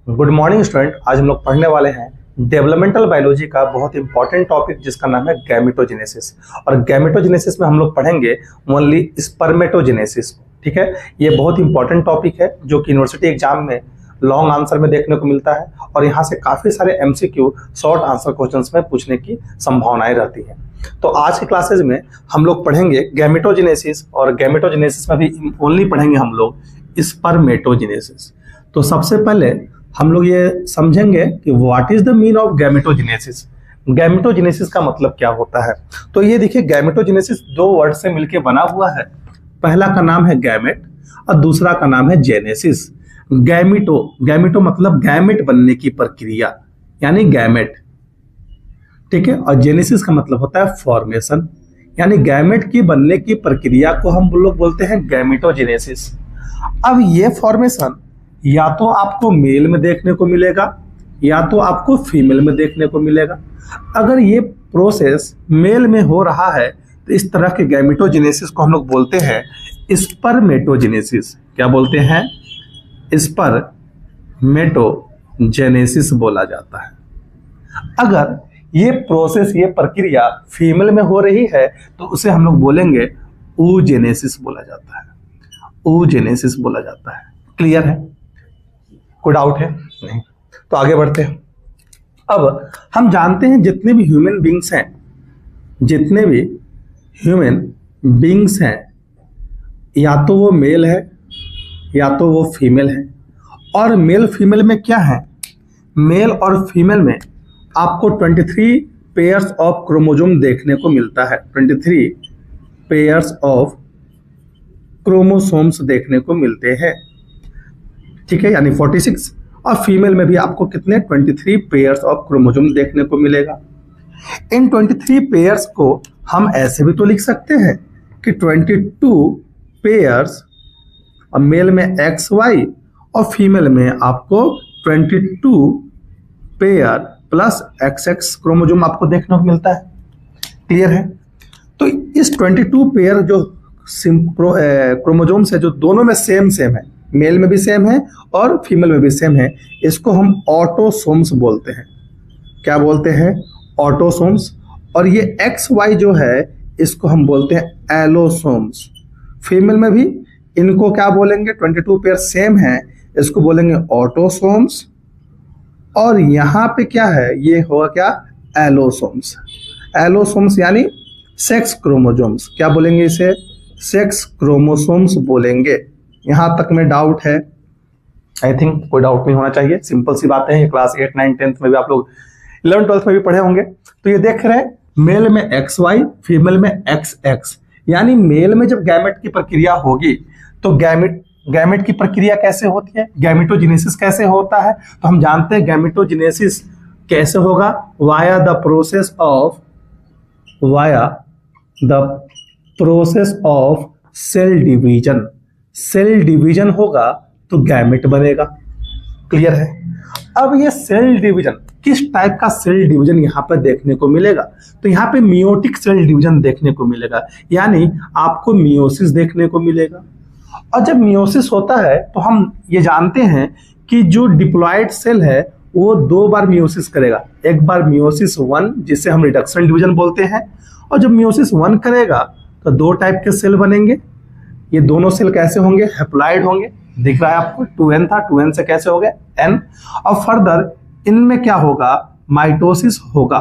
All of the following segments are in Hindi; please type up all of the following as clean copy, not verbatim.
Good morning student. आज हम लोग पढ़ने वाले हैं डेवलपमेंटल बायोलॉजी का बहुत इंपॉर्टेंट टॉपिक जिसका नाम है गैमेटोजेनेसिस। और गैमेटोजेनेसिस में हम लोग पढ़ेंगे ओनली स्पर्मेटोजेनेसिस। ठीक है, ये बहुत इंपॉर्टेंट टॉपिक है जो कि यूनिवर्सिटी एग्जाम में लॉन्ग आंसर में देखने को मिलता है और यहाँ से काफी सारे एमसीक्यू शॉर्ट आंसर क्वेश्चंस में पूछने की संभावनाएं रहती है। तो आज के क्लासेज में हम लोग पढ़ेंगे गैमेटोजेनेसिस और गैमेटोजेनेसिस में भी ओनली पढ़ेंगे हम लोग स्पर्मेटोजेनेसिस। तो सबसे पहले हम लोग ये समझेंगे कि what is the mean of gametogenesis. Gametogenesis का मतलब क्या होता है। तो ये देखिए, गैमेटोजेनेसिस दो वर्ड से मिलकर बना हुआ है। पहला का नाम है गैमेट और दूसरा का नाम है जेनेसिस। गैमेटो मतलब गैमेट बनने की प्रक्रिया, यानी गैमेट। ठीक है, और जेनेसिस का मतलब होता है फॉर्मेशन, यानी गैमेट की बनने की प्रक्रिया को हम लोग बोलते हैं गैमेटोजेनेसिस। अब ये फॉर्मेशन या तो आपको मेल में देखने को मिलेगा या तो आपको फीमेल में देखने को मिलेगा। अगर ये प्रोसेस मेल में हो रहा है तो इस तरह के गैमेटोजेनेसिस को हम लोग बोलते हैं स्पर्मेटोजेनेसिस। क्या बोलते हैं? स्पर्मेटोजेनेसिस बोला जाता है। अगर ये प्रोसेस, ये प्रक्रिया फीमेल में हो रही है तो उसे हम लोग बोलेंगे oogenesis बोला जाता है। oogenesis बोला जाता है। क्लियर है? कोई डाउट है? नहीं। तो आगे बढ़ते हैं। अब हम जानते हैं जितने भी ह्यूमन बींग्स हैं या तो वो मेल है या तो वो फीमेल है। और मेल फीमेल में क्या है? मेल और फीमेल में आपको 23 पेयर्स ऑफ क्रोमोसोम देखने को मिलता है। 23 पेयर्स ऑफ क्रोमोसोम्स देखने को मिलते हैं। ठीक है, यानी 46। और फीमेल में भी आपको कितने? 23 पेयर्स ऑफ क्रोमोसोम देखने को मिलेगा। इन 23 पेयर्स को हम ऐसे भी तो लिख सकते हैं कि 22 पेयर्स, और मेल में XY और फीमेल में आपको 22 पेयर प्लस XX क्रोमोसोम आपको देखने को मिलता है। क्लियर है? तो इस 22 पेयर जो क्रोमोसोम्स है, जो दोनों में सेम है, मेल में भी सेम है और फीमेल में भी सेम है, इसको हम ऑटोसोम्स बोलते हैं। क्या बोलते हैं? ऑटोसोम्स। और ये XY जो है इसको हम बोलते हैं एलोसोम्स। फीमेल में भी इनको क्या बोलेंगे? 22 पेयर सेम है, इसको बोलेंगे ऑटोसोम्स। और यहाँ पे क्या है? ये होगा क्या? एलोसोम्स। एलोसोम्स यानी सेक्स क्रोमोसोम्स। क्या बोलेंगे इसे? सेक्स क्रोमोसोम्स बोलेंगे। यहां तक में डाउट है? आई थिंक कोई डाउट नहीं होना चाहिए। सिंपल सी बातें हैं, ये क्लास 8, 9, 10th में भी आप लोग 11, 12th में भी पढ़े होंगे। तो ये देख रहे हैं, मेल में XY, फीमेल में XX। यानी मेल में जब गैमेट की प्रक्रिया होगी तो गैमेट की प्रक्रिया कैसे होती है? गैमेटोजेनेसिस कैसे होता है? तो हम जानते हैं गैमेटोजेनेसिस कैसे होगा। Via the process of cell division. Cell division होगा तो गैमेट बनेगा। क्लियर है? अब ये सेल डिवीजन, किस टाइप का सेल डिवीजन यहाँ पर देखने को मिलेगा? तो यहाँ पे मियोटिक सेल डिवीजन देखने को मिलेगा, यानी आपको मियोसिस देखने को मिलेगा। और जब मियोसिस होता है तो हम ये जानते हैं कि जो डिप्लॉयड सेल है वो 2 बार मियोसिस करेगा। एक बार मियोसिस 1 जिसे हम रिडक्शन डिवीजन बोलते हैं, और जब मियोसिस 1 करेगा तो 2 टाइप के सेल बनेंगे। ये दोनों सेल कैसे होंगे? हैप्लॉइड होंगे। दिख रहा है आपको 2n था, 2n से कैसे हो गया n। और फर्दर इनमें क्या होगा? माइटोसिस होगा।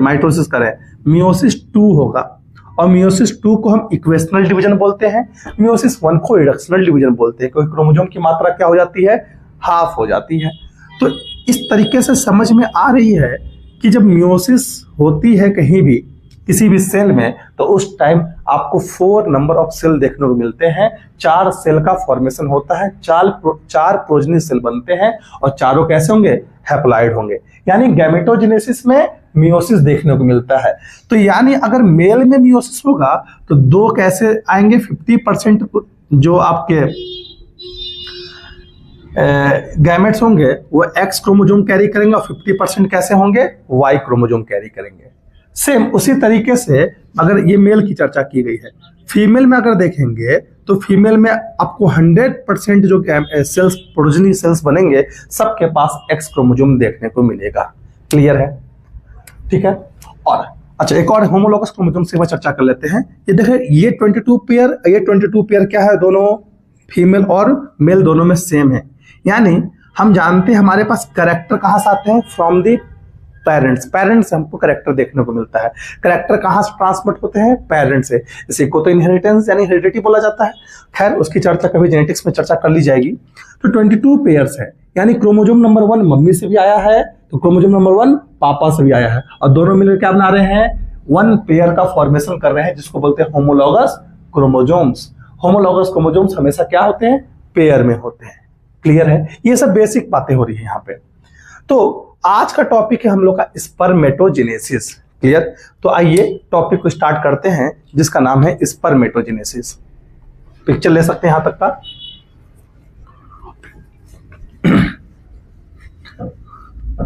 माइटोसिस करें, मियोसिस 2 होगा। और मियोसिस 2 को हम इक्वेशनल डिवीजन बोलते हैं, मियोसिस 1 को रिडक्शनल डिवीजन बोलते हैं, क्योंकि क्रोमोसोम की मात्रा क्या हो जाती है? हाफ हो जाती है। तो इस तरीके से समझ में आ रही है कि जब मियोसिस होती है कहीं भी किसी भी सेल में तो उस टाइम आपको 4 नंबर ऑफ सेल देखने को मिलते हैं। 4 सेल का फॉर्मेशन होता है, 4 प्रोजेनी सेल बनते हैं और चारों कैसे होंगे? हैप्लॉइड होंगे। यानी गैमेटोजेनेसिस में मियोसिस देखने को मिलता है। तो यानी अगर मेल में मियोसिस होगा तो 2 कैसे आएंगे? 50% जो आपके गैमेट्स होंगे वो X क्रोमोसोम कैरी करेंगे और 50% कैसे होंगे? Y क्रोमोसोम कैरी करेंगे। सेम उसी तरीके से अगर ये मेल की चर्चा की गई है, फीमेल में अगर देखेंगे तो फीमेल में आपको 100% जो सेल्स प्रोजेनी सेल्स बनेंगे सबके पास एक्स क्रोमोसोम देखने को मिलेगा। क्लियर है? ठीक है। और अच्छा, एक और होमोलॉगस क्रोमोसोम से चर्चा कर लेते हैं। ये देखें, ये 22 पेयर क्या है, दोनों फीमेल और मेल दोनों में सेम है। यानी हम जानते हैं हमारे पास कैरेक्टर कहां से आते हैं, फ्रॉम दी पेरेंट्स से हमको कैरेक्टर देखने को मिलता है। कैरेक्टर कहां से ट्रांसमिट होते हैं, पेरेंट्स से। इसी को तो इनहेरिटेंस यानी हेरिडिटी बोला जाता है। खैर, उसकी चर्चा कभी जेनेटिक्स में चर्चा कर ली जाएगी। तो 22 पेयर्स है, यानी क्रोमोसोम नंबर 1 मम्मी से भी आया है, तो क्रोमोसोम नंबर 1 पापा से भी आया है, और दोनों मिलकर क्या बना रहे हैं, 1 पेयर का फॉर्मेशन कर रहे हैं, जिसको बोलते हैं होमोलॉगस क्रोमोसोम्स। होमोलॉगस क्रोमोसोम्स हमेशा क्या होते हैं, पेयर में होते हैं। क्लियर है? ये सब बेसिक बातें हो रही है यहाँ पे। तो आज का टॉपिक है हम लोग का स्पर्मेटोजेनेसिस। क्लियर? तो आइए टॉपिक को स्टार्ट करते हैं, जिसका नाम है स्पर्मेटोजेनेसिस। पिक्चर ले सकते हैं यहां तक का।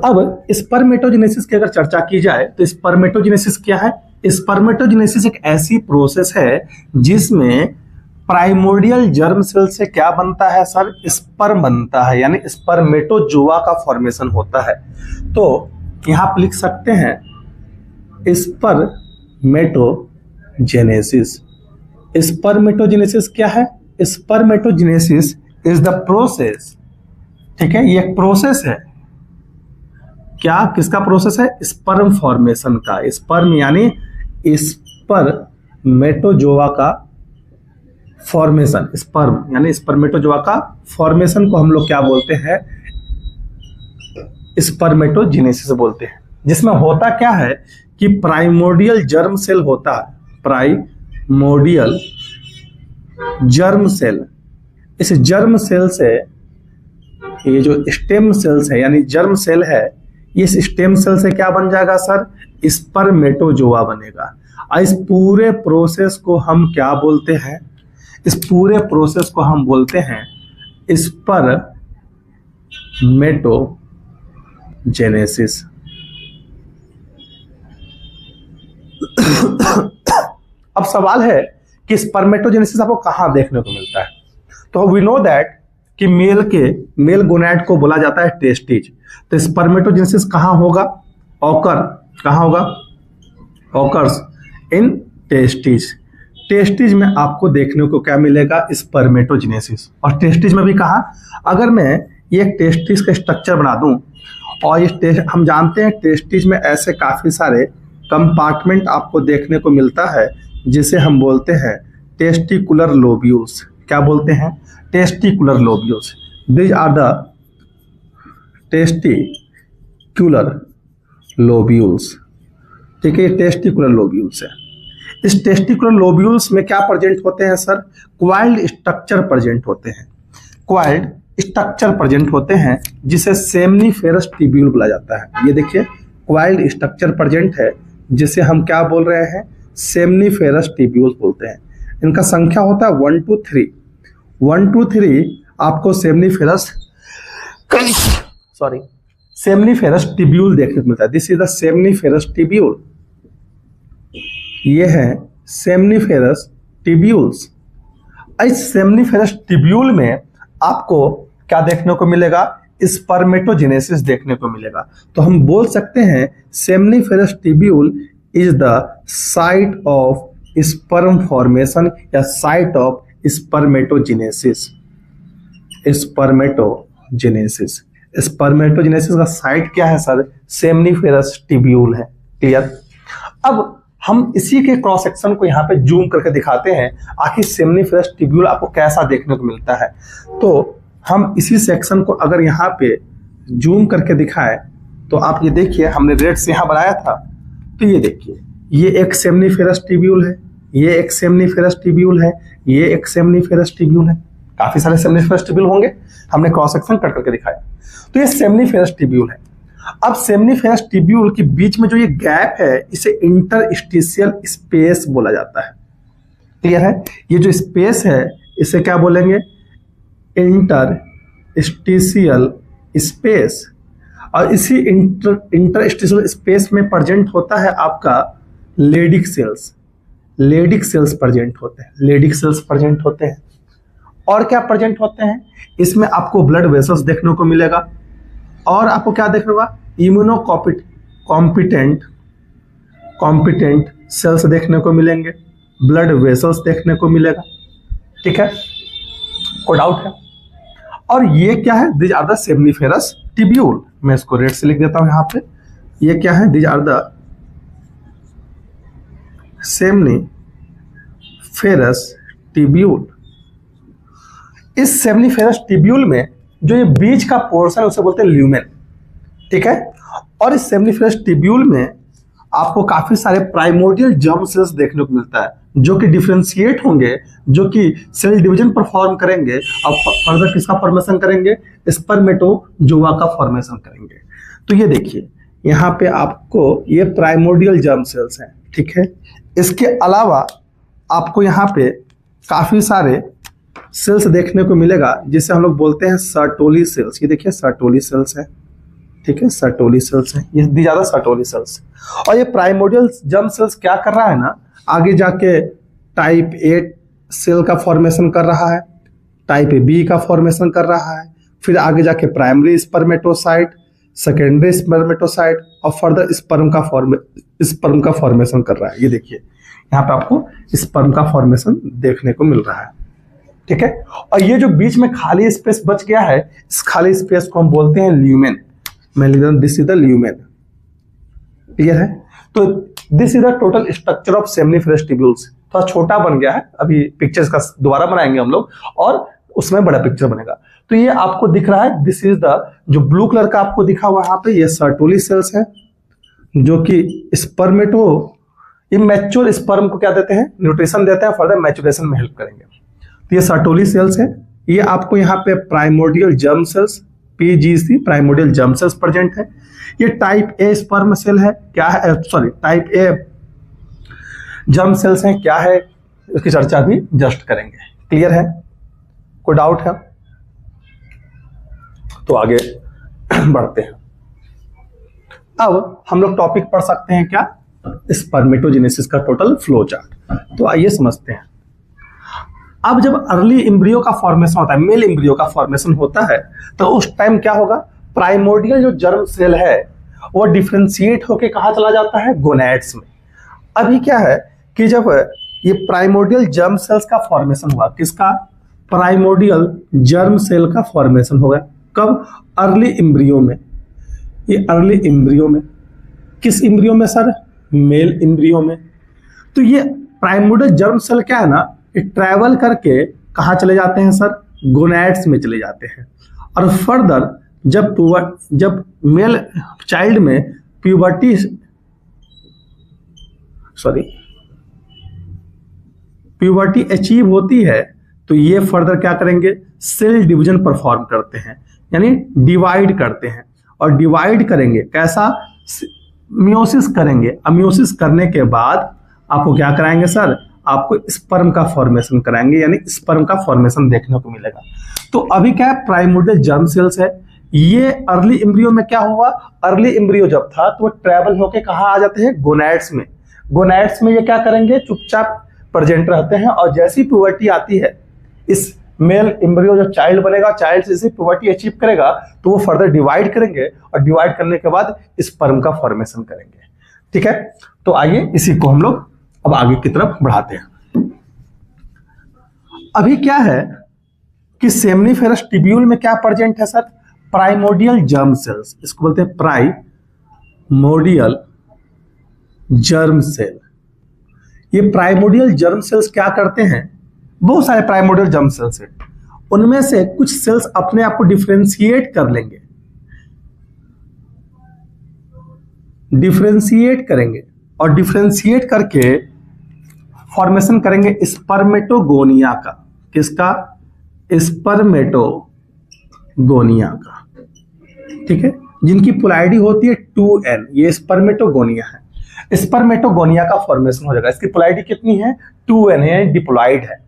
अब स्पर्मेटोजेनेसिस की अगर चर्चा की जाए तो स्पर्मेटोजेनेसिस क्या है? स्पर्मेटोजेनेसिस एक ऐसी प्रोसेस है जिसमें प्राइमोर्डियल जर्म सेल से क्या बनता है सर, स्पर्म बनता है, यानी स्पर्मेटोजोआ का फॉर्मेशन होता है। तो यहां आप लिख सकते हैं स्पर्मेटोजेनेसिस। स्पर्मेटोजेनेसिस क्या है? स्पर्मेटोजेनेसिस इज द प्रोसेस, ठीक है, ये एक प्रोसेस है। क्या, किसका प्रोसेस है? स्पर्म फॉर्मेशन का। स्पर्म यानी स्पर्मेटोजोआ का फॉर्मेशन। स्पर्म यानी स्पर्मेटोजोआ का फॉर्मेशन को हम लोग क्या बोलते हैं, स्पर्मेटोजेनेसिस बोलते हैं। जिसमें होता क्या है कि प्राइमोर्डियल जर्म सेल होता है, प्राइमोर्डियल जर्म सेल। इस जर्म सेल से ये जो स्टेम सेल्स है, यानी जर्म सेल है, इस स्टेम सेल से क्या बन जाएगा सर, स्पर्मेटोजोआ बनेगा। और इस पूरे प्रोसेस को हम क्या बोलते हैं, इस पूरे प्रोसेस को हम बोलते हैं स्पर्मेटोजेनेसिस। अब सवाल है कि स्पर्मेटोजेनेसिस आपको कहां देखने को मिलता है? तो वी नो दैट कि मेल गोनैड को बोला जाता है टेस्टिज। तो स्पर्मेटोजेनेसिस कहां होगा, कहां होगा, ऑकर्स इन टेस्टिज। टेस्टिज में आपको देखने को क्या मिलेगा, स्पर्मेटोजेनेसिस। और टेस्टिज में भी कहा, अगर मैं ये टेस्टिज का स्ट्रक्चर बना दूं, और ये हम जानते हैं टेस्टिज में ऐसे काफी सारे कंपार्टमेंट आपको देखने को मिलता है, जिसे हम बोलते हैं टेस्टिकुलर लोब्यूल्स। क्या बोलते हैं? Testicular lobules. These are the testicular lobules. ठीक है, टेस्टिकुलर लोब्यूल्स है। इस टेस्टिकुलर लोब्यूल्स में क्या प्रेजेंट होते हैं सर, क्वाइल्ड स्ट्रक्चर प्रेजेंट होते हैं। क्वाइल्ड स्ट्रक्चर प्रेजेंट होते हैं, जिसे सेमनीफेरस ट्यूब्यूल बोला जाता है। ये देखिए, क्वाइल्ड स्ट्रक्चर प्रेजेंट है, जिसे हम क्या बोल रहे हैं, सेमनीफेरस ट्यूब्यूल्स बोलते हैं। इनका संख्या होता है 1 to 3। 1 to 3 आपको सेमनीफेरस ट्यूब्यूल देखने को मिलता है। This is the seminiferous tubule. ये है सेमनीफेरस ट्यूब्यूल्स। इस सेमनीफेरस ट्यूब्यूल में आपको क्या देखने को मिलेगा, स्पर्मेटोजेनेसिस देखने को मिलेगा। तो हम बोल सकते हैं seminiferous tubule is the site of sperm formation या साइट ऑफ स्पर्मेटोजेनेसिस। स्पर्मेटोजेनेसिस का साइट क्या है सर, सेमनीफेरस ट्यूब्यूल है। क्लियर? अब हम इसी के क्रॉस सेक्शन को यहाँ पे जूम करके दिखाते हैं, आखिर सेमनीफेरस ट्यूब्यूल आपको कैसा देखने को मिलता है। तो हम इसी सेक्शन को अगर यहाँ पे जूम करके दिखाएं, तो आप ये देखिए, हमने रेड से यहाँ बनाया था, तो ये देखिए, ये एक सेमनीफेरस ट्यूब्यूल है, ये एक सेमनीफेरस ट्यूब्यूल है, ये एक सेमनीफेरस ट्यूब्यूल है। काफी सारे सेमनीफेरस ट्यूब्यूल होंगे, हमने क्रॉस सेक्शन कट करके दिखाया। तो ये सेमनीफेरस ट्यूब्यूल है। अब सेमनीफेरस ट्यूब्यूल के बीच में जो ये गैप है, इसे इंटरस्टिशियल स्पेस बोला जाता है। क्लियर है? ये जो स्पेस है, इसे क्या बोलेंगे, इंटरस्टिशियल स्पेस। और इसी इंटरस्टिशियल स्पेस में प्रेजेंट होता है आपका Leydig cells. Leydig cells present होते हैं, लेडिक सेल्स प्रेजेंट होते हैं। और क्या प्रेजेंट होते हैं, इसमें आपको ब्लड वेसल्स देखने को मिलेगा, और आपको क्या देखने होगा, इम्यूनो कॉम्पिटेंट सेल्स देखने को मिलेंगे, ब्लड वेसल्स देखने को मिलेगा। ठीक है, कोई डाउट है? और ये क्या है, these are the seminiferous tubule. मैं इसको रेड से लिख देता हूं यहां पे। ये क्या है, these are the seminiferous tubule. इस सेमनीफेरस टिब्यूल में जो ये बीच का पोर्शन है उसे बोलते हैं ल्यूमेन। ठीक है, और इस सेमनीफेरस टिब्यूल में आपको काफी सारे प्राइमोर्डियल जर्म सेल्स देखने को मिलता है, जो कि डिफरेंशिएट होंगे, जो कि सेल डिवीजन परफॉर्म करेंगे और फर्दर किसका फॉर्मेशन करेंगे, स्पर्मेटोजोआ का फॉर्मेशन करेंगे। तो ये देखिए यहाँ पे आपको ये प्राइमोर्डियल जर्म सेल्स हैं। ठीक है, इसके अलावा आपको यहाँ पे काफी सारे सेल्स देखने को मिलेगा जिसे हम लोग बोलते हैं सर्टोली सेल्स। ये देखिए सर्टोली सेल्स है। ठीक है, सर्टोली सेल्स है, ये ज्यादा सर्टोली सेल्स। और ये प्राइमोर्डियल जर्म सेल्स क्या कर रहा है ना, आगे जाके टाइप ए सेल का फॉर्मेशन कर रहा है, टाइप ए बी का फॉर्मेशन कर रहा है, फिर आगे जाके प्राइमरी स्पर्मेटोसाइट, सेकेंडरी स्पर्मेटोसाइट, और फर्दर स्पर्म का फॉर्मेशन कर रहा है। ये देखिए यहाँ पे आपको स्पर्म का फॉर्मेशन देखने को मिल रहा है। ठीक है, और ये जो बीच में खाली स्पेस बच गया है, इस खाली स्पेस को हम बोलते हैं ल्यूमेन। मैं लिख रहा हूं, this is the lumen. Clear है? तो this is the total structure of seminiferous tubules. थोड़ा छोटा बन गया है, अभी पिक्चर्स का दोबारा बनाएंगे हम लोग और उसमें बड़ा पिक्चर बनेगा। तो ये आपको दिख रहा है, दिस इज द, जो ब्लू कलर का आपको दिखा हुआ यहाँ पे, ये सर्टोली सेल्स है, जो कि स्पर्मेटो इमैच्योर स्पर्म को क्या देते हैं, न्यूट्रिशन देते हैं, फर्दर मैच्योरेशन में हेल्प करेंगे। तो ये सर्टोली सेल्स है। ये आपको यहाँ पे primordial germ cells, PGC primordial germ cells present है। ये टाइप ए स्पर्म सेल है, क्या है, sorry type A germ cells हैं, क्या है, इसकी चर्चा भी जस्ट करेंगे। क्लियर है? कोई डाउट है? तो आगे बढ़ते हैं। अब हम लोग टॉपिक पढ़ सकते हैं क्या, स्पर्मेटोजेनेसिस का टोटल फ्लो चार्ट। तो आइए समझते हैं। अब जब अर्ली एम्ब्रियो का फॉर्मेशन होता है, मेल एम्ब्रियो का फॉर्मेशन होता है, तो उस टाइम क्या होगा, प्राइमोर्डियल जो जर्म सेल है वो डिफरेंशिएट होके कहाँ चला जाता है, गोनैड्स में। अभी क्या है कि जब ये प्राइमोर्डियल जर्म सेल्स का फॉर्मेशन हुआ, किसका, प्राइमोर्डियल जर्म सेल का फॉर्मेशन होगा, कब, अर्ली एम्ब्रियो में। ये अर्ली एम्ब्रियो में, किस एम्ब्रियो में सर, मेल एम्ब्रियो में। तो ये प्राइमोर्डियल जर्म सेल क्या है ना, ये ट्रैवल करके कहाँ चले जाते हैं सर, गोनैड्स में चले जाते हैं। और फर्दर जब मेल चाइल्ड में प्यूबर्टी अचीव होती है, तो ये फर्दर क्या करेंगे, सेल डिवीजन परफॉर्म करते हैं, यानी डिवाइड करते हैं। और डिवाइड करेंगे कैसा, मियोसिस करेंगे। अब मियोसिस करने के बाद आपको क्या कराएंगे सर, आपको स्पर्म का फॉर्मेशन कराएंगे, यानी स्पर्म का फॉर्मेशन देखने को मिलेगा। तो अभी क्या है, प्राइमोर्डियल जर्म सेल्स है। ये अर्ली एम्ब्रियो में क्या हुआ, अर्ली एम्ब्रियो जब था तो वो ट्रैवल होके कहाँ आ जाते हैं, गोनैड्स में। गोनैड्स में ये क्या करेंगे, चुपचाप प्रेजेंट रहते हैं। और जैसी प्यूबर्टी आती है, इस मेल एम्ब्रियो जो चाइल्ड बनेगा, चाइल्ड जैसे प्यूबर्टी अचीव करेगा तो वो फर्दर डिवाइड करेंगे, और डिवाइड करने के बाद स्पर्म का फॉर्मेशन करेंगे। ठीक है, तो आइए इसी को हम लोग अब आगे की तरफ बढ़ाते हैं। अभी क्या है कि सेमनीफेरस टिब्यूल में क्या प्रेजेंट है सर, प्राइमोर्डियल जर्म सेल्स, इसको बोलते हैं प्राइमोर्डियल जर्म सेल। ये प्राइमोर्डियल जर्म सेल्स क्या करते हैं, बहुत सारे प्राइमोर्डियल जर्म सेल्स हैं, उनमें से कुछ सेल्स अपने आप को डिफरेंशिएट कर लेंगे, डिफरेंशिएट करेंगे, और डिफरेंशिएट करके फॉर्मेशन करेंगे स्पर्मेटोगोनिया का। किसका, स्पर्मेटोगोनिया का। ठीक है, जिनकी पोलैरिटी होती है 2n, ये स्पर्मेटोगोनिया है। स्पर्मेटोगोनिया का फॉर्मेशन हो जाएगा। इसकी पोलैरिटी कितनी है, 2n है, डिप्लॉइड है।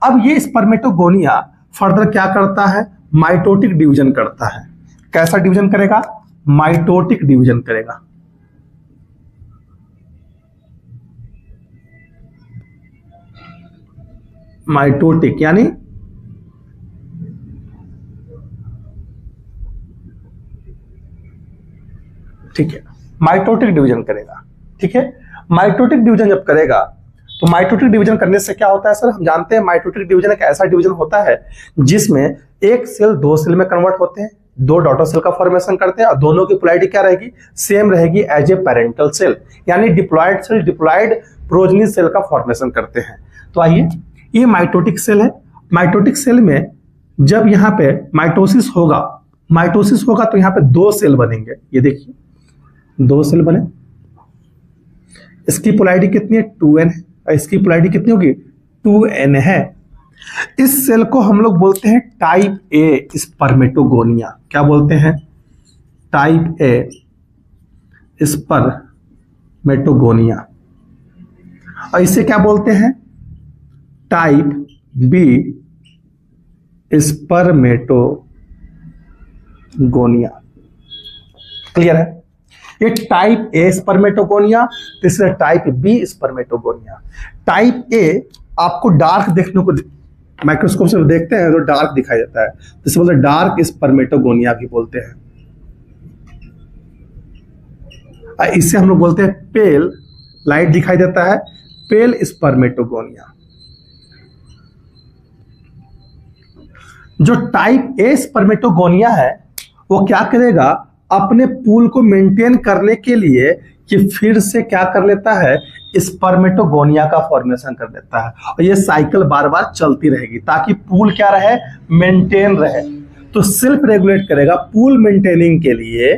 अब ये स्पर्मेटोगोनिया फर्दर क्या करता है, माइटोटिक डिवीजन करता है। कैसा डिवीजन करेगा, माइटोटिक डिवीजन करेगा। माइटोटिक यानी ठीक है, माइटोटिक डिवीजन करेगा। ठीक है, माइटोटिक डिवीजन जब करेगा तो माइटोटिक डिवीजन करने से क्या होता है सर, हम जानते हैं माइटोटिक डिवीजन एक ऐसा डिवीजन होता है जिसमें एक सेल दो सेल में कन्वर्ट होते हैं, दो डॉटर सेल का फॉर्मेशन करते हैं और दोनों की पोलैरिटी क्या रहेगी, सेम रहेगी एज ए पेरेंटल सेल, यानी diploid cell diploid progeny cell का फॉर्मेशन करते हैं। तो आइए, ये माइटोटिक सेल है। माइटोटिक सेल में जब यहाँ पे माइटोसिस होगा तो यहाँ पे दो सेल बनेंगे। ये देखिए, दो सेल बने, इसकी पोलैरिटी कितनी है, 2n है, और इसकी पोलैरिटी कितनी होगी, 2n है। इस सेल को हम लोग बोलते हैं टाइप ए स्पर्मेटोगोनिया। क्या बोलते हैं, टाइप ए स्पर्मेटोगोनिया। और इसे क्या बोलते हैं, टाइप बी स्पर्मेटोगोनिया। क्लियर है, ये टाइप ए स्पर्मेटोगोनिया, तीसरा type B spermatogonia. Type A आपको डार्क देखने को, माइक्रोस्कोप से देखते हैं तो डार्क दिखाई देता है, जिसे बोलते हैं डार्क स्पर्मेटोगोनिया भी बोलते हैं। इससे हम लोग बोलते हैं पेल, लाइट दिखाई देता है, पेल स्पर्मेटोगोनिया। जो टाइप ए स्पर्मेटोगोनिया है वो क्या करेगा, अपने पूल को मेंटेन करने के लिए कि फिर से क्या कर लेता है, स्पर्मेटोगोनिया का फॉर्मेशन कर लेता है, और ये साइकिल बार बार चलती रहेगी ताकि पूल क्या रहे, मेंटेन रहे। तो सेल्फ रेगुलेट करेगा पूल मेंटेनिंग के लिए।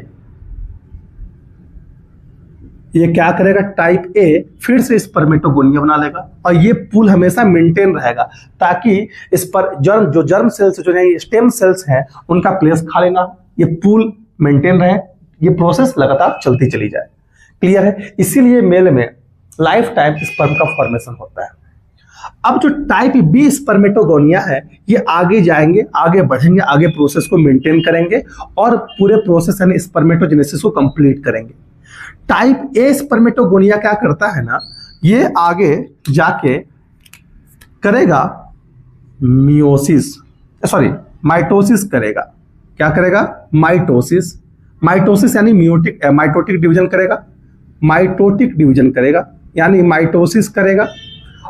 ये क्या करेगा, टाइप ए फिर से स्पर्मेटोगोनिया बना लेगा और ये पूल हमेशा मेंटेन रहेगा ताकि इस पर जर्म सेल्स जो है, स्टेम सेल्स हैं, उनका प्लेस खा लेना, ये पूल मेंटेन रहे, ये प्रोसेस लगातार चलती चली जाए। क्लियर है, इसीलिए मेल में लाइफ टाइम स्पर्म का फॉर्मेशन होता है। अब जो टाइप बी स्पर्मेटोगोनिया है, ये आगे जाएंगे, आगे बढ़ेंगे, आगे प्रोसेस को मेंटेन करेंगे और पूरे प्रोसेस यानी स्पर्मेटोजेनेसिस को कंप्लीट करेंगे। टाइप ए स्पर्मेटोगोनिया क्या करता है ना, ये आगे जाके करेगा माइटोसिस करेगा। क्या करेगा, माइटोसिस यानी माइटोटिक डिवीजन करेगा, माइटोटिक डिवीजन करेगा यानी माइटोसिस करेगा।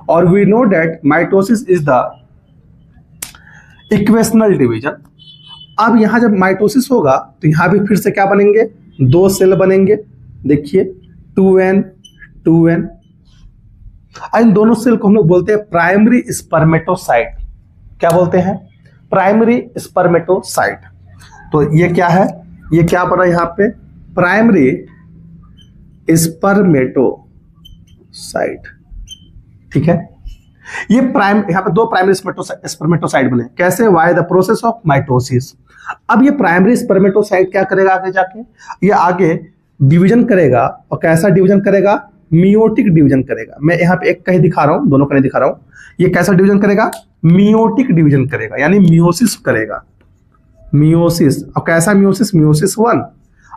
और we know that mitosis is the equational division. अब यहां जब माइटोसिस होगा तो यहां भी फिर से क्या बनेंगे, दो सेल बनेंगे। देखिए 2n 2n, इन दोनों सेल को हम लोग बोलते हैं प्राइमरी स्पर्मेटोसाइट। क्या बोलते हैं, प्राइमरी स्पर्मेटोसाइट। तो ये क्या है, ये क्या बना यहां पे, प्राइमरी स्पर्मेटोसाइट। ठीक है, ये यहां पे दो प्राइमरी स्पर्मेटोसाइट बने। कैसे, why the process of mitosis. अब ये प्राइमरी स्पर्मेटोसाइट क्या करेगा, आगे जाके ये आगे डिवीजन करेगा, और कैसा डिवीजन करेगा, मियोटिक डिवीजन करेगा। मैं यहाँ पे एक कहीं दिखा रहा हूं, दोनों कहीं दिखा रहा हूं। ये कैसा डिवीजन करेगा, मियोटिक डिवीजन करेगा यानी मियोसिस करेगा, मियोसिस। और कैसा मियोसिस, मियोसिस 1।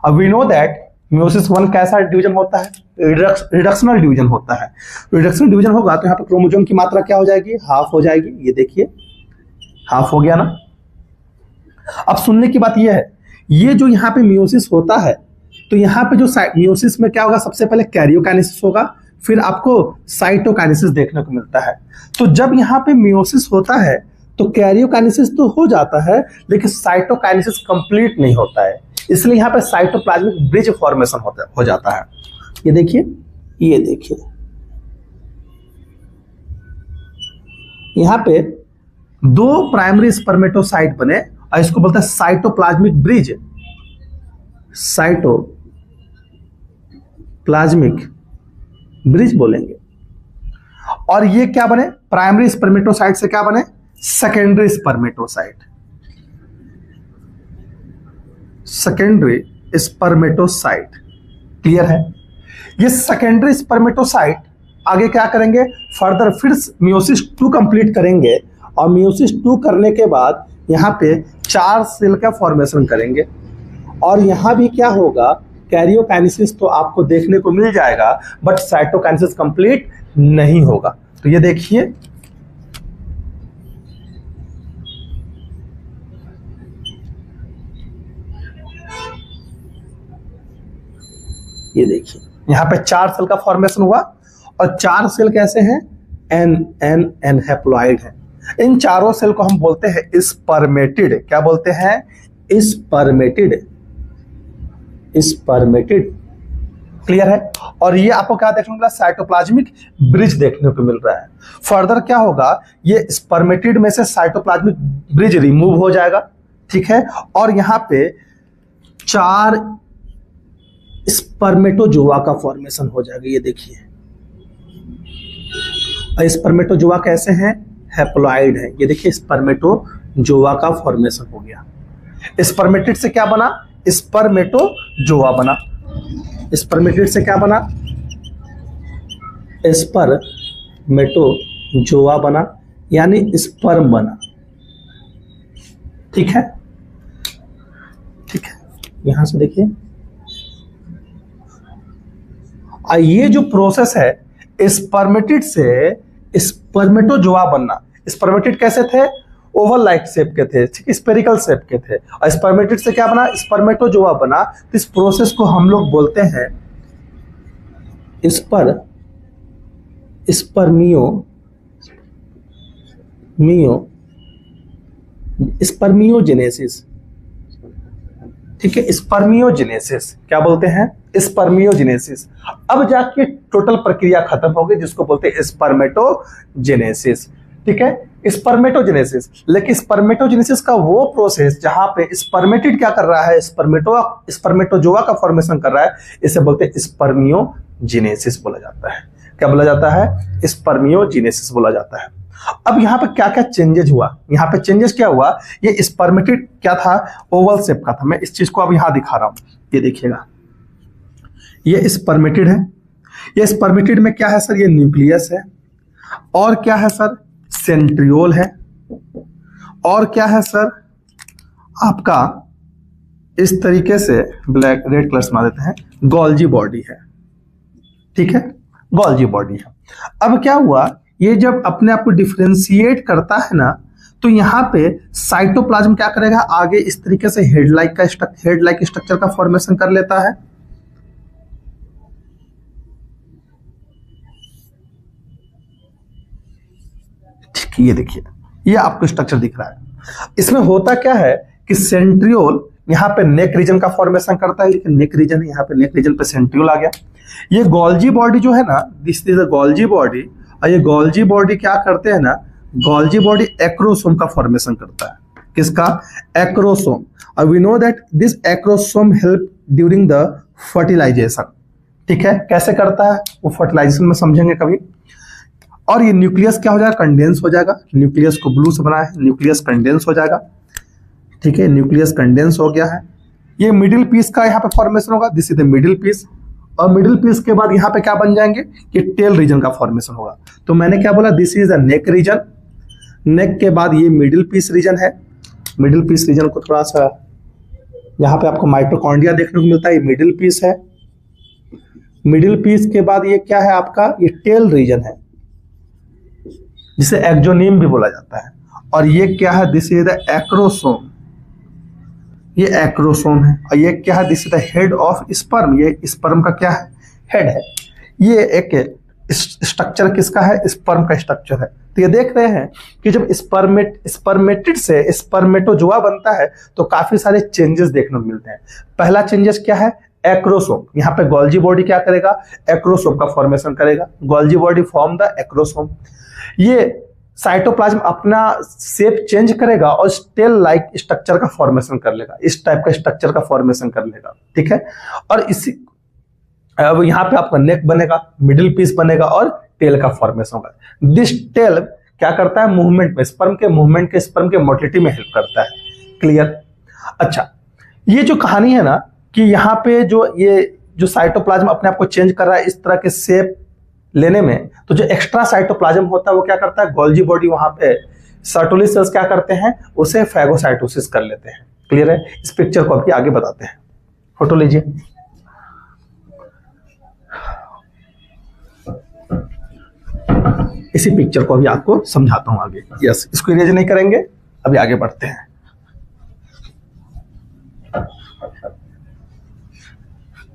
अब वी नो दैट मियोसिस 1 कैसा डिवीजन होता है, रिडक्शनल डिवीजन होता है। रिडक्शनल डिवीजन होगा तो यहाँ पे क्रोमोसोम की मात्रा क्या हो जाएगी, हाफ हो जाएगी। ये देखिए हाफ हो गया ना। अब सुनने की बात यह है, ये जो यहाँ पे मियोसिस होता है तो यहाँ पे जो मियोसिस में क्या होगा, सबसे पहले कैरियोकाइनेसिस होगा, फिर आपको साइटोकाइनेसिस देखने को मिलता है। तो जब यहाँ पे मियोसिस होता है तो कैरियोकाइनेसिस तो हो जाता है, लेकिन साइटोकाइनेसिस कंप्लीट नहीं होता है, इसलिए यहाँ पे साइटोप्लाज्मिक ब्रिज फॉर्मेशन हो जाता है। ये देखिए, ये देखिए यहाँ पे दो प्राइमरी स्पर्मेटोसाइट बने और इसको बोलते हैं साइटोप्लाज्मिक ब्रिज, साइटोप्लाज्मिक ब्रिज बोलेंगे। और ये क्या बने, प्राइमरी स्पर्मेटोसाइट से क्या बने, secondary spermatocyte, secondary spermatocyte. Clear है, ये सेकेंडरी स्पर्मेटोसाइट आगे क्या करेंगे, फर्दर फिर मियोसिस 2 कंप्लीट करेंगे, और मियोसिस 2 करने के बाद यहाँ पे 4 सेल का फॉर्मेशन करेंगे। और यहाँ भी क्या होगा, कैरियोकाइनेसिस तो आपको देखने को मिल जाएगा, बट साइटोकाइनेसिस कंप्लीट नहीं होगा। तो ये देखिए ये देखिए यहाँ पे 4 सेल का फॉर्मेशन हुआ और 4 सेल कैसे हैं, एन एन एन हैप्लॉइड है। इन चारों सेल को हम बोलते हैं स्पर्मेटिड। क्या बोलते हैं, स्पर्मेटिड। स्पर्मेटिड, क्लियर है। और ये आपको क्या देखने को मिला, साइटोप्लाज्मिक ब्रिज देखने को मिल रहा है। फर्दर क्या होगा, ये स्पर्मेटिड में से साइटोप्लाज्मिक ब्रिज रिमूव हो जाएगा, ठीक है, और यहां पे 4 स्पर्मेटोजोआ का फॉर्मेशन हो जाएगा। ये देखिए, स्पर्मेटोजोआ कैसे हैं, हैप्लॉइड है। ये देखिए स्पर्मेटोजोआ का फॉर्मेशन हो गया। स्पर्मेटिड से क्या बना, स्पर्मेटोजोआ बना। स्पर्मेटिड से क्या बना, स्पर्मेटोजोआ बना, यानी स्पर्म बना। ठीक है, ठीक है, यहां से देखिए ये जो प्रोसेस है स्पर्मेटिड से स्पर्मेटोजोआ बनना। स्पर्मेटिड कैसे थे, ओवल लाइक शेप के थे, ठीक, स्पेरिकल शेप के थे, और स्पर्मेटिड से क्या बना, स्पर्मेटोजोआ बना। तो इस प्रोसेस को हम लोग बोलते हैं स्पर्मियोजेनेसिस। ठीक है, स्पर्मियोजेनेसिस क्या बोलते हैं, स्पर्मियोजेनेसिस। अब जाके टोटल प्रक्रिया खत्म हो गई जिसको बोलते हैं स्पर्मेटोजेनेसिस। ठीक है, स्पर्मेटोजेनेसिस। लेकिन स्पर्मेटोजेनेसिस का वो प्रोसेस जहां पे स्पर्मेटिड क्या कर रहा है, स्पर्मेटोजोआ का फॉर्मेशन कर रहा है, इसे बोलते हैं स्पर्मियोजेनेसिस बोला जाता है। क्या बोला जाता है, स्पर्मियोजेनेसिस बोला जाता है। अब यहाँ पे क्या क्या चेंजेस हुआ, यहाँ पे चेंजेस क्या हुआ, ये स्पर्मेटिड क्या था, ओवल शेप का था। मैं इस चीज को अब यहां दिखा रहा हूं, ये देखिएगा, ये स्पर्मेटिड है। ये स्पर्मेटिड में क्या है सर, ये न्यूक्लियस है, और क्या है सर, सेंट्रियोल है, और क्या है सर आपका, इस तरीके से ब्लैक रेड कलर से मार देते हैं, गोल्जी बॉडी है। ठीक है, गोल्जी बॉडी है। अब क्या हुआ, ये जब अपने आप को डिफरेंशिएट करता है ना, तो यहां पे साइटोप्लाज्म क्या करेगा, आगे इस तरीके से हेड लाइक स्ट्रक्चर का फॉर्मेशन कर लेता है। ठीक, ये देखिए, ये आपको स्ट्रक्चर दिख रहा है। इसमें होता क्या है कि सेंट्रियोल यहाँ पे नेक रीजन का फॉर्मेशन करता है, लेकिन नेक रीजन है, यहाँ पे नेक रीजन पे सेंट्रियोल आ गया। ये गोल्जी बॉडी जो है ना, this is a Golgi body, और ये गोल्जी बॉडी क्या करते हैं ना, गोल्जी बॉडी एक्रोसोम का फॉर्मेशन करता है। किसका, एक्रोसोम। और we know that this acrosome help during the fertilisation. ठीक है, कैसे करता है वो फर्टिलाइजेशन में समझेंगे कभी। और ये न्यूक्लियस क्या हो जाएगा, कंडेंस हो जाएगा। न्यूक्लियस को ब्लू से बनाया है, न्यूक्लियस कंडेंस हो जाएगा। ठीक है, न्यूक्लियस कंडेंस हो गया है। ये मिडिल पीस का यहाँ पे फॉर्मेशन होगा, this is the middle piece. और मिडिल पीस के बाद यहाँ पे क्या बन जाएंगे, ये टेल रीजन का फॉर्मेशन होगा। तो मैंने क्या बोला, this is a neck region. Neck के बाद ये मिडिल पीस रीजन है। मिडिल पीस रीजन को थोड़ा सा यहाँ पे आपको माइटोकॉन्ड्रिया देखने को मिलता है, ये मिडिल पीस है। मिडिल पीस के बाद ये क्या है आपका, ये टेल रीजन है, जिसे एक्जोनिम भी बोला जाता है। और ये क्या है, दिस इज द एक्रोसोम। ये एक्रोसोम है। और ये क्या है, this is the head of sperm. ये स्पर्म का क्या है, हेड है। ये एक स्ट्रक्चर किसका है, स्पर्म का स्ट्रक्चर है। तो ये देख रहे हैं कि जब स्पर्मेटिड से स्पर्मेटोजोआ बनता है तो काफी सारे चेंजेस देखने को मिलते हैं। पहला चेंजेस क्या है, एक्रोसोम। यहाँ पे गोल्जी बॉडी क्या करेगा, एक्रोसोम का फॉर्मेशन करेगा। Golgi body form the acrosome. ये साइटोप्लाज्म अपना शेप चेंज करेगा और स्टेल लाइक स्ट्रक्चर का फॉर्मेशन कर लेगा, इस टाइप का स्ट्रक्चर का फॉर्मेशन कर लेगा। ठीक है, और इसी अब यहाँ पे आपका नेक बनेगा, मिडिल पीस बनेगा और टेल का फॉर्मेशन होगा। दिस टेल क्या करता है, मूवमेंट में, स्पर्म के मोटिलिटी में हेल्प करता है। क्लियर। अच्छा, ये जो कहानी है ना कि यहाँ पे जो साइटोप्लाज्म अपने आप को चेंज कर रहा है इस तरह के शेप लेने में, तो जो एक्स्ट्रा साइटोप्लाज्म होता है वो क्या करता है, गोल्जी बॉडी वहां पे सर्टोली सेल्स क्या करते हैं, उसे फैगोसाइटोसिस कर लेते हैं। क्लियर है। इस पिक्चर को अभी आगे बताते हैं, फोटो लीजिए। इसी पिक्चर को अभी आपको समझाता हूं आगे। यस, इसको इरेज नहीं करेंगे, अभी आगे बढ़ते हैं।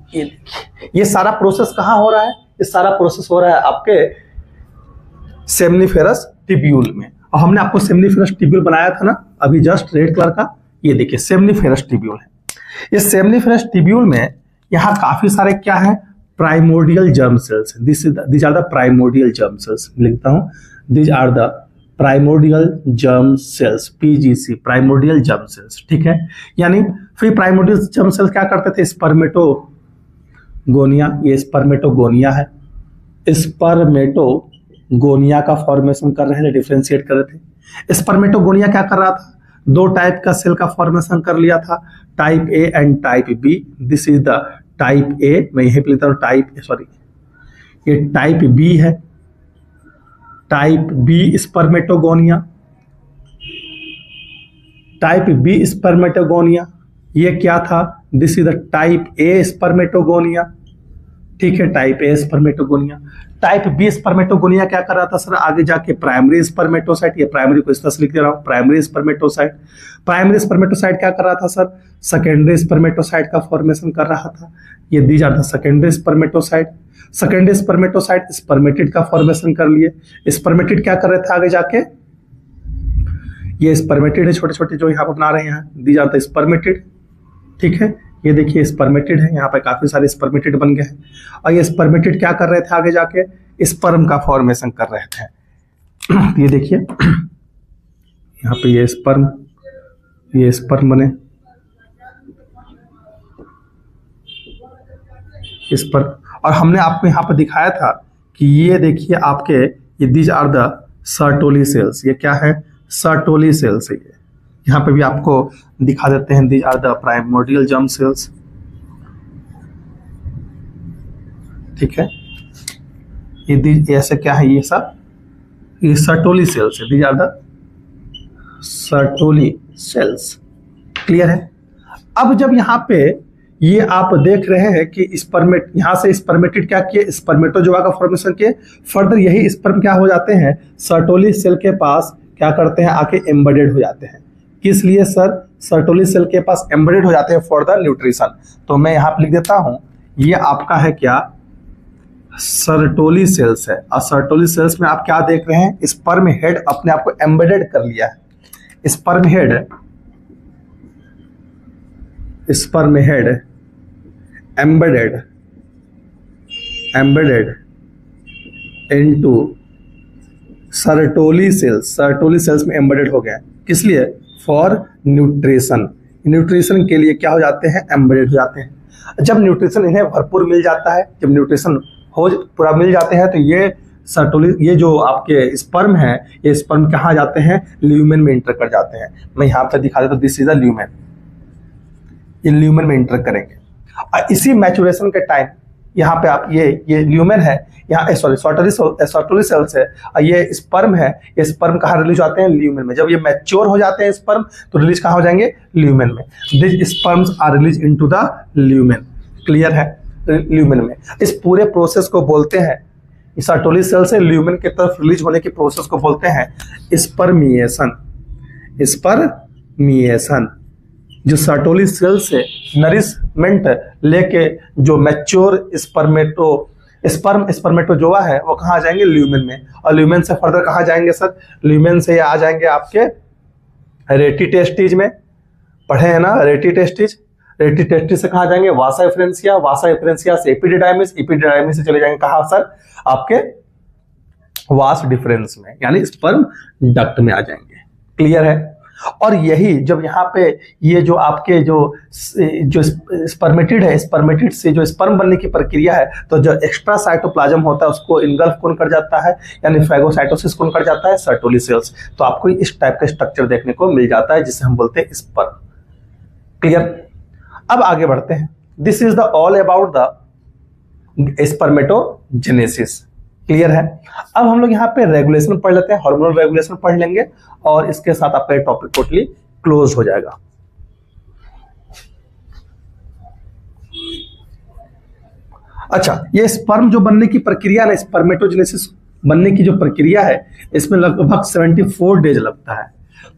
ये देखिए, ये सारा प्रोसेस कहाँ हो रहा है? ये सारा प्रोसेस हो रहा है आपके सेमनीफेरस ट्यूब्यूल में। और हमने आपको सेमनीफेरस ट्यूब्यूल बनाया था ना अभी जस्ट रेड कलर का, ये देखिए सेमनीफेरस ट्यूब्यूल है। इस सेमनीफेरस ट्यूब्यूल में यहाँ काफी सारे क्या है, primordial germ cells. These are the primordial germ cells, लिखता हूं, these are the primordial germ cells, PGC, primordial germ cells, ठीक है। यानी फिर प्राइमोर्डियल जर्म सेल्स क्या करते थे, स्पर्मेटोगोनिया, ये स्पर्मेटोगोनिया है, स्पर्मेटोगोनिया का फॉर्मेशन कर रहे थे, डिफ्रेंशिएट कर रहे थे। स्पर्मेटोगोनिया क्या कर रहा था, दो टाइप का सेल का फॉर्मेशन कर लिया था, type A and type B. This is the type A, मैं यहीं पे लिखता हूं ये टाइप बी है, type B spermatogonia, type B spermatogonia. ये क्या था, this is the type A spermatogonia, ठीक है, type A spermatogonia. Type B spermatogonia क्या कर रहा था सर, आगे जाके प्राइमरी स्पर्मेटोसाइट, ये प्राइमरी को इस तरह से लिख दे रहा हूं, प्राइमरी स्पर्मेटोसाइट। प्राइमरी स्पर्मेटोसाइट क्या कर रहा था सर, सेकेंडरी स्पर्मेटोसाइट का फॉर्मेशन कर रहा था। ये these are the secondary spermatocyte. Secondary spermatocyte spermatid का फॉर्मेशन कर लिए। स्पर्मेटिड क्या कर रहे थे आगे जाके, ये स्पर्मेटिड है, छोटे छोटे जो यहाँ पर बना रहे हैं, दीज आर द स्पर्मेटिड, ठीक है। ये देखिए स्पर्मेटिड है, यहाँ पे काफी सारे स्पर्मेटिड बन गए हैं। और ये स्पर्मेटिड क्या कर रहे थे आगे जाके, स्पर्म का फॉर्मेशन कर रहे थे। ये देखिए यहाँ पे ये स्पर्म बने, स्पर्म। और हमने आपको यहाँ पे दिखाया था कि ये देखिए आपके ये these are the Sertoli cells, ये क्या है, सर्टोली सेल्स है। ये यहाँ पे भी आपको दिखा देते हैं, these are the primordial germ cells, ठीक है। ये ऐसे क्या है, ये सब ये सर्टोली सेल्स है, these are the Sertoli cells, clear है। अब जब यहाँ पे ये आप देख रहे हैं कि स्पर्मेट, यहाँ से स्पर्मेटिड क्या किए, स्पर्मेटोजोआ का फॉर्मेशन किए, फर्दर यही स्पर्म क्या हो जाते हैं, सर्टोली सेल के पास क्या करते हैं, आके एम्बेडेड हो जाते हैं। किस लिए सर, सर्टोली सेल के पास एम्बेडेड हो जाते हैं फॉर द न्यूट्रिशन। तो मैं यहाँ पे लिख देता हूं, ये आपका है क्या, सर्टोली सेल्स है। और सर्टोली सेल्स में आप क्या देख रहे हैं, स्पर्म हेड अपने आप को एम्बेडेड कर लिया है। Sperm head embedded into Sertoli cells में एम्बेडेड हो गया। किस लिए, फॉर न्यूट्रिशन के लिए क्या हो जाते हैं, एम्बेडेड हो जाते हैं। जब न्यूट्रिशन इन्हें भरपूर मिल जाता है, जब न्यूट्रिशन हो पूरा मिल जाते हैं, तो ये सर्टोली, ये जो आपके स्पर्म है, ये स्पर्म कहाँ जाते हैं, ल्यूमेन में इंटर कर जाते हैं। मैं यहाँ पे दिखा देता हूँ, दिस इज द ल्यूमेन, ये ल्यूमेन में इंटर करेंगे। और इसी मैचुरेशन के टाइम यहाँ पे आप ये ल्यूमेन है, यहाँ सर्टोली सेल्स है, और ये स्पर्म है, ये स्पर्म कहाँ रिलीज होते हैं, ल्यूमेन में। जब ये मैच्योर हो जाते हैं स्पर्म, तो रिलीज कहाँ हो जाएंगे, ल्यूमेन में। This sperms are release into the lumen, clear है, ल्यूमेन में। इस पूरे प्रोसेस को बोलते हैं, सर्टोली सेल से ल्यूमेन की तरफ रिलीज होने की प्रोसेस को बोलते हैं स्पर्मिएशन। जो सर्टोली सेल से नरिशमेंट लेके जो मैच्योर स्पर्मेटोजोआ है, वो कहाँ जाएंगे, ल्यूमेन में। और ल्यूमेन से फर्दर कहाँ जाएंगे सर, ल्यूमेन से आ जाएंगे आपके रेटिटेस्टिज में, पढ़े हैं ना, रेटिटेस्टिज से कहाँ जाएंगे, वासा एफरेंसिया से एपिडिडाइमिस से चले जाएंगे कहाँ सर, आपके वास डिफरेंस में, यानी स्पर्म डक्ट में आ जाएंगे, क्लियर है। और यही जब यहाँ पे ये जो आपके जो स्पर्मेटिड है, स्पर्मेटिड से जो स्पर्म बनने की प्रक्रिया है, तो जो एक्स्ट्रा साइटोप्लाज्म होता है उसको इनगल्फ कौन कर जाता है, यानी फैगोसाइटोसिस कौन कर जाता है, सर्टोली सेल्स। तो आपको इस टाइप का स्ट्रक्चर देखने को मिल जाता है, जिसे हम बोलते हैं स्पर्म, क्लियर। अब आगे बढ़ते हैं, this is the all about the spermatogenesis, clear है। अब हम लोग यहाँ पे रेगुलेशन पढ़ लेते हैं, हार्मोनल रेगुलेशन पढ़ लेंगे, और इसके साथ आपका ये टॉपिक टोटली क्लोज हो जाएगा। अच्छा, ये स्पर्म जो बनने की प्रक्रिया है, स्पर्मेटोजेनेसिस बनने की जो प्रक्रिया है, इसमें लगभग 74 डेज लगता है।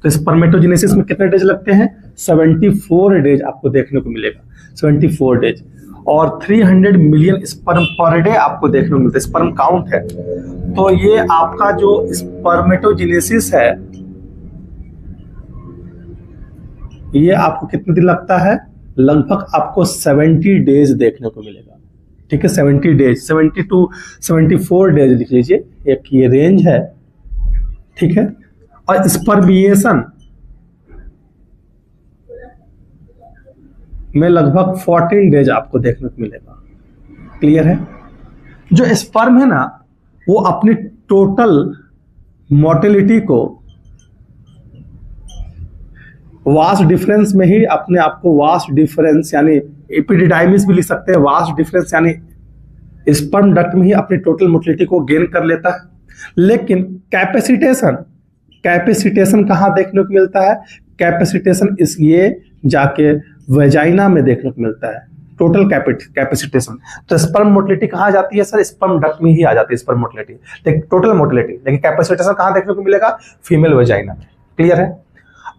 तो स्पर्मेटोजेनेसिस में कितने डेज लगते हैं, 74 डेज आपको देखने को मिलेगा, 74 डेज। और 300 मिलियन स्पर्म पर डे आपको देखने को मिलता है, स्पर्म काउंट है। तो ये आपका जो स्पर्मेटोजेनेसिस है ये आपको कितने दिन लगता है, लगभग आपको 70 डेज देखने को मिलेगा। ठीक है, 70 डेज, 70 to 74 डेज लिख लीजिए, एक ये रेंज है। ठीक है, और स्पर्मिएशन में लगभग 14 डेज आपको देखने को मिलेगा। क्लियर है? जो स्पर्म है ना वो अपनी टोटल मोटिलिटी को वास्ट डिफरेंस में ही अपने आप को, वास्ट डिफरेंस यानी एपिडिडाइमिस भी लिख सकते हैं, वास्ट डिफरेंस यानी स्पर्म डक्ट में ही अपनी टोटल मोटिलिटी को गेन कर लेता है। लेकिन कैपेसिटेशन कहाँ देखने को मिलता है? कैपेसिटेशन ये जाके वेजाइना में देखने को मिलता है, टोटल कैपेसिटेशन। तो स्पर्म मोटिलिटी कहाँ जाती है सर? स्पर्म डक्ट में ही आ जाती है स्पर्म मोटिलिटी, लेकिन टोटल मोटिलिटी, लेकिन कैपेसिटेशन कहाँ देखने को मिलेगा? फीमेल वेजाइना में। क्लियर है?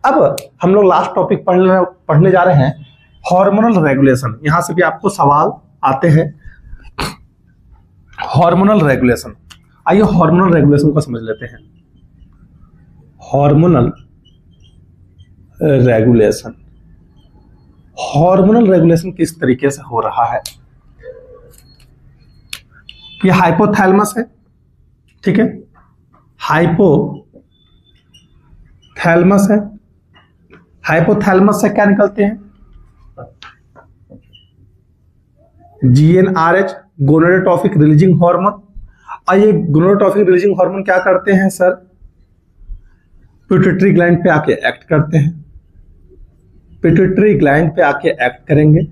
अब हम लोग लास्ट टॉपिक पढ़ने जा रहे हैं, हार्मोनल रेगुलेशन। यहां से भी आपको सवाल आते हैं, हार्मोनल रेगुलेशन। आइए हार्मोनल रेगुलेशन को समझ लेते हैं। हार्मोनल रेगुलेशन, हार्मोनल रेगुलेशन किस तरीके से हो रहा है? ये हाइपोथैलेमस है। ठीक है, हाइपोथैलेमस है। हाइपोथैलेमस से क्या निकलते हैं? GnRH, gonadotropic releasing hormone. और ये गोनाडोट्रोपिक रिलीजिंग हार्मोन क्या करते हैं सर? पिट्यूटरी ग्लैंड पे आके एक्ट करते हैं। पिट्यूटरी ग्लैंड पे आके एक्ट करेंगे,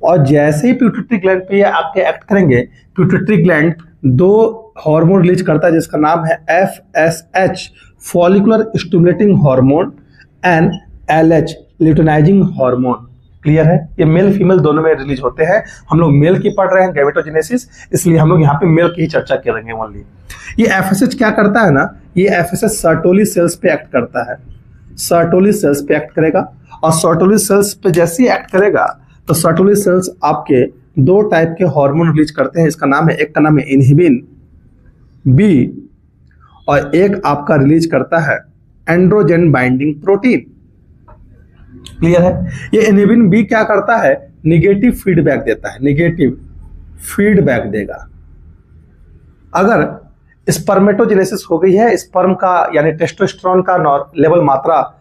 और जैसे ही पिट्यूटरी ग्लैंड पे आके एक्ट करेंगे, पिट्यूटरी ग्लैंड दो हार्मोन रिलीज करता है जिसका नाम है FSH, follicular stimulating hormone, and LH, luteinising hormone. Clear है? ये मेल फीमेल दोनों में रिलीज होते हैं। हम लोग मेल की पढ़ रहे हैं, गैमेटोजेनेसिस, इसलिए हम लोग यहाँ पे मेल की ही चर्चा करेंगे ओनली। ये FSH क्या करता है ना, ये FSH सर्टोली सेल्स पे एक्ट करता है, सर्टोली सेल्स पे एक्ट करेगा। और सर्टोली सेल्स पे जैसे ही एक्ट करेगा तो सर्टोली सेल्स आपके दो टाइप के हार्मोन रिलीज करते हैं। इसका नाम है, एक का नाम है इनहिबिन बी, और एक आपका रिलीज करता है एंड्रोजन बाइंडिंग प्रोटीन। क्लियर है? ये इनहिबिन बी क्या करता है? निगेटिव फीडबैक देता है, निगेटिव फीडबैक देगा। अगर स्पर्मेटोजेनेसिस हो गई है, स्पर्म का यानी टेस्टोस्टेरोन का लेवल मात्रा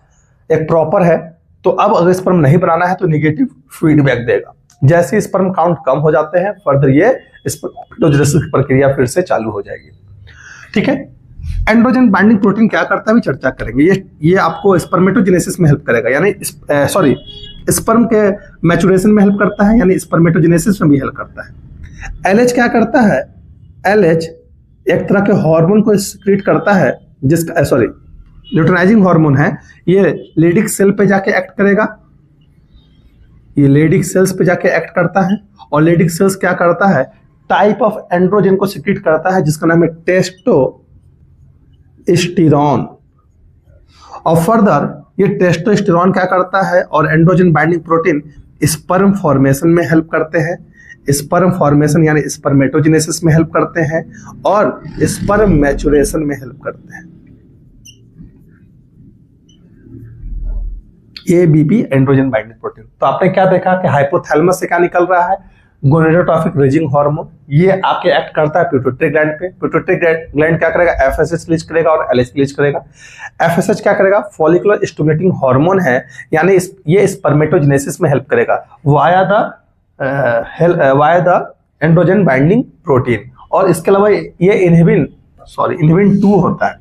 एक प्रॉपर है, तो अब अगर स्पर्म नहीं बनाना है तो निगेटिव फीडबैक देगा। जैसे स्पर्म काउंट कम हो जाते हैं, फर्दर ये स्पर्मेटोजेनेसिस की प्रक्रिया फिर से चालू हो जाएगी। ठीक है, एंड्रोजन बाइंडिंग प्रोटीन क्या करता है भी चर्चा करेंगे। ये आपको स्पर्मेटोजेनेसिस में हेल्प करेगा, यानी स्पर्म के मैचुरेशन में हेल्प करता है, यानी स्पर्मेटोजेनेसिस में भी हेल्प करता है। एलएच क्या करता है? एलएच एक तरह के हार्मोन को सिक्रीट करता है जिसका ल्यूटेनाइजिंग हार्मोन है। ये लेडिक सेल पे जाके एक्ट करेगा, ये लेडिक सेल्स पे जाके एक्ट करता है, और लेडिक सेल्स क्या करता है? टाइप ऑफ एंड्रोजन को सिक्रीट करता है जिसका नाम है टेस्टोस्टेरोन। और फर्दर ये टेस्टोस्टेरोन क्या करता है, और androgen binding protein sperm formation में हेल्प करते हैं, स्पर्म फॉर्मेशन यानी स्पर्मेटोजेनेसिस में हेल्प करते हैं, और स्पर्म मैचुरेशन में हेल्प करते हैं। ABP, androgen binding protein. तो आपने क्या देखा कि हाइपोथैलेमस से क्या निकल रहा है? Gonadotropic releasing hormone. ये आपके एक्ट करता है पिट्यूटरी ग्लैंड पे। पिट्यूटरी ग्लैंड क्या करेगा? FSH रिलीज करेगा और LH रिलीज करेगा। FSH क्या करेगा? फॉलिकुलर स्टिमुलेटिंग हार्मोन है, यानी ये स्पर्मेटोजेनेसिस में हेल्प करेगा via the androgen binding protein. और इसके अलावा ये इनहिबिन 2 होता है,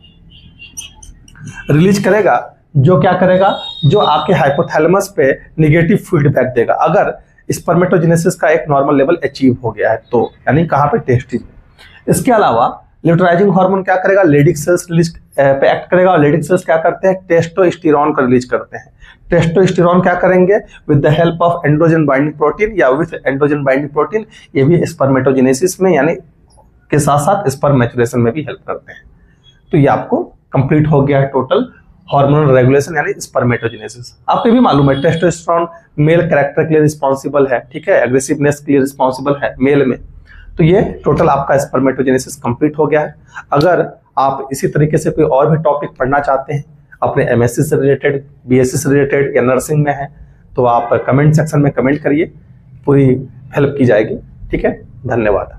रिलीज करेगा, जो क्या करेगा? जो आपके हाइपोथैलेमस पे निगेटिव फीडबैक देगा अगर स्पर्मेटोजेनेसिस का एक नॉर्मल लेवल अचीव हो गया है तो, यानी कहां पे? टेस्टिस में। इसके अलावा ल्यूटेनाइजिंग हार्मोन क्या करेगा? लेडिक सेल्स रिलीज पे एक्ट करेगा, और लेडिक सेल्स क्या करते हैं? टेस्टोस्टेरोन को रिलीज करते हैं। टेस्टोस्टेरोन क्या करेंगे? With the help of androgen binding protein या विद एंड्रोजन बाइंडिंग प्रोटीन ये भी स्पर्मेटोजेनेसिस में यानी के साथ साथ स्पर्म मैचुरेशन में भी हेल्प करते हैं। तो ये आपको कंप्लीट हो गया है टोटल हार्मोनल रेगुलेशन यानी स्पर्मेटोजेनेसिस। आपको भी मालूम है टेस्टोस्टेरोन मेल कैरेक्टर के लिए रिस्पॉन्सिबल है, ठीक है, एग्रेसिवनेस के लिए रिस्पॉन्सिबल है मेल में। तो ये टोटल आपका स्पर्मेटोजेनेसिस कंप्लीट हो गया है। अगर आप इसी तरीके से कोई और भी टॉपिक पढ़ना चाहते हैं अपने एमएससी से रिलेटेड, बीएससी से रिलेटेड या नर्सिंग में है, तो आप कमेंट सेक्शन में कमेंट करिए, पूरी हेल्प की जाएगी। ठीक है, धन्यवाद।